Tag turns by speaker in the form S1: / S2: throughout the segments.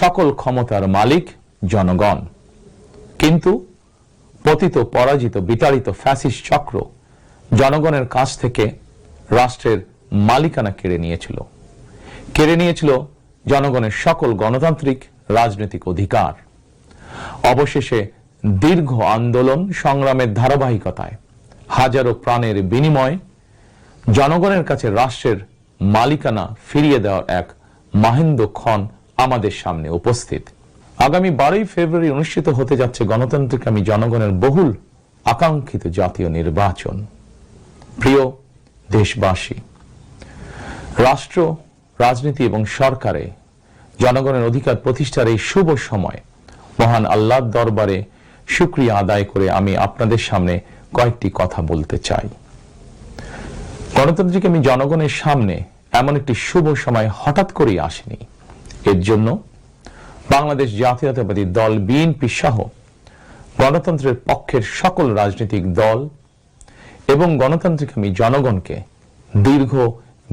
S1: সকল ক্ষমতার মালিক জনগণ। কিন্তু পতিত পরাজিত বিতাড়িত ফ্যাসিস্ট চক্র জনগণের কাছ থেকে রাষ্ট্রের মালিকানা কেড়ে নিয়েছিল জনগণের সকল গণতান্ত্রিক রাজনৈতিক অধিকার। অবশেষে দীর্ঘ আন্দোলন সংগ্রামের ধারাবাহিকতায় হাজারো প্রাণের বিনিময়ে জনগণের কাছে রাষ্ট্রের মালিকানা ফিরিয়ে দেওয়ার এক মাহেন্দ্রক্ষণ আমাদের সামনে উপস্থিত। আগামী 12ই ফেব্রুয়ারি অনুষ্ঠিত হতে যাচ্ছে গণতন্ত্রকামী জনগণের বহুল আকাঙ্ক্ষিত জাতীয় নির্বাচন। প্রিয় দেশবাসী, রাষ্ট্র, রাজনীতি এবং সরকারে জনগণের অধিকার প্রতিষ্ঠার এই শুভ সময় মহান আল্লাহর দরবারে শুকরিয়া আদায় করে আমি আপনাদের সামনে কয়েকটি কথা বলতে চাই। গণতন্ত্রকামী জনগণের সামনে এমন একটি শুভ সময় হঠাৎ করেই আসেনি। এর জন্য বাংলাদেশ জাতীয়তাবাদী দল বিএনপি সহ গণতন্ত্রের পক্ষের সকল রাজনৈতিক দল এবং গণতন্ত্রকামী জনগণকে দীর্ঘ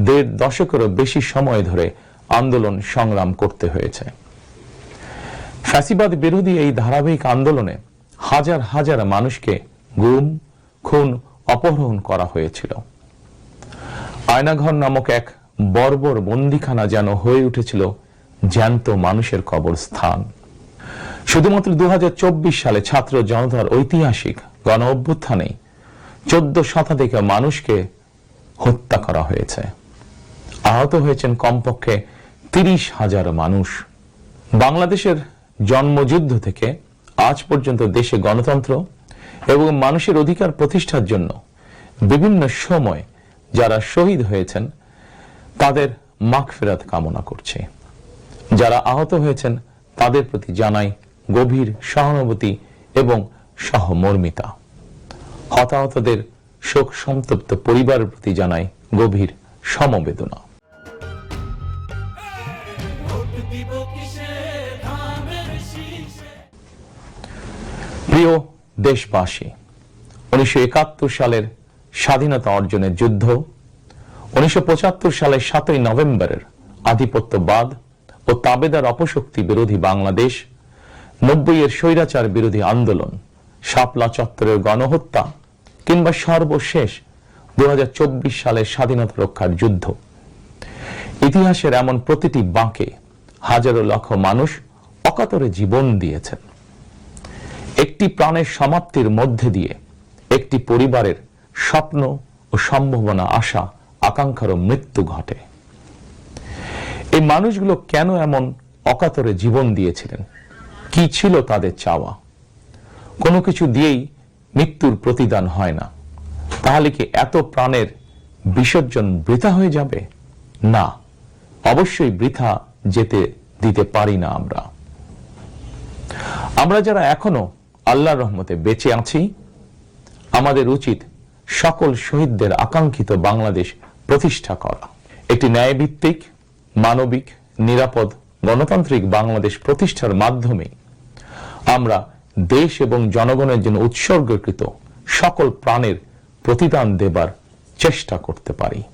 S1: 1.5 দশকেরও বেশি সময় ধরে আন্দোলন সংগ্রাম করতে হয়েছে। ফ্যাসিবাদ বিরোধী এই ধারাবাহিক আন্দোলনে হাজার হাজার মানুষকে গুম, খুন, অপহরণ করা হয়েছিল। আয়নাঘর নামক এক বর্বর বন্দিখানা যেন হয়ে উঠেছিল জ্যান্ত মানুষের কবরস্থান। শুধুমাত্র 2024 সালে ছাত্র জনতার ঐতিহাসিক গণ অভ্যুত্থানে 14 শতাধিক মানুষকে হত্যা করা হয়েছে। আহত হয়েছেন কমপক্ষে 30,000 মানুষ। বাংলাদেশের জন্মযুদ্ধ থেকে আজ পর্যন্ত দেশে গণতন্ত্র এবং মানুষের অধিকার প্রতিষ্ঠার জন্য বিভিন্ন সময় যারা শহীদ হয়েছেন তাদের মাগফিরাত কামনা করছে। যারা আহত হয়েছেন তাদের প্রতি জানাই গভীর সহানুভূতি এবং সহমর্মিতা। হতাহতদের শোক সন্তপ্ত পরিবারের প্রতি জানাই গভীর সমবেদনা। প্রিয় দেশবাসী, 1971 সালের স্বাধীনতা অর্জনের যুদ্ধ, 1975 সালের 7ই নভেম্বরের আধিপত্যবাদ ও তাবেদার অপশক্তি বিরোধী বাংলাদেশ, 90-এর স্বৈরাচার বিরোধী আন্দোলন, শাপলা চত্বরের গণহত্যা কিংবা সর্বশেষ 2024 সালের স্বাধীনতা রক্ষার যুদ্ধ, ইতিহাসের এমন প্রতিটি বাঁকে হাজারো লক্ষ মানুষ অকাতরে জীবন দিয়েছেন। একটি প্রাণের সমাপ্তির মধ্যে দিয়ে একটি পরিবারের স্বপ্ন ও সম্ভাবনা, আশা আকাঙ্ক্ষারও মৃত্যু ঘটে। এই মানুষগুলো কেন এমন অকাতরে জীবন দিয়েছিলেন? কি ছিল তাদের চাওয়া? কোনো কিছু দিয়েই মৃত্যুর প্রতিদান হয় না। তাহলে কি এত প্রাণের বিসর্জন বৃথা হয়ে যাবে? না, অবশ্যই বৃথা যেতে দিতে পারি না। আমরা যারা এখনো আল্লাহর রহমতে বেঁচে আছি, আমাদের উচিত সকল শহীদদের আকাঙ্ক্ষিত বাংলাদেশ প্রতিষ্ঠা করা। একটি ন্যায়ভিত্তিক, মানবিক, নিরাপদ, গণতান্ত্রিক বাংলাদেশ প্রতিষ্ঠার মাধ্যমে আমরা দেশ এবং জনগণের জন্য উৎসর্গকৃত সকল প্রাণের প্রতিদান দেবার চেষ্টা করতে পারি।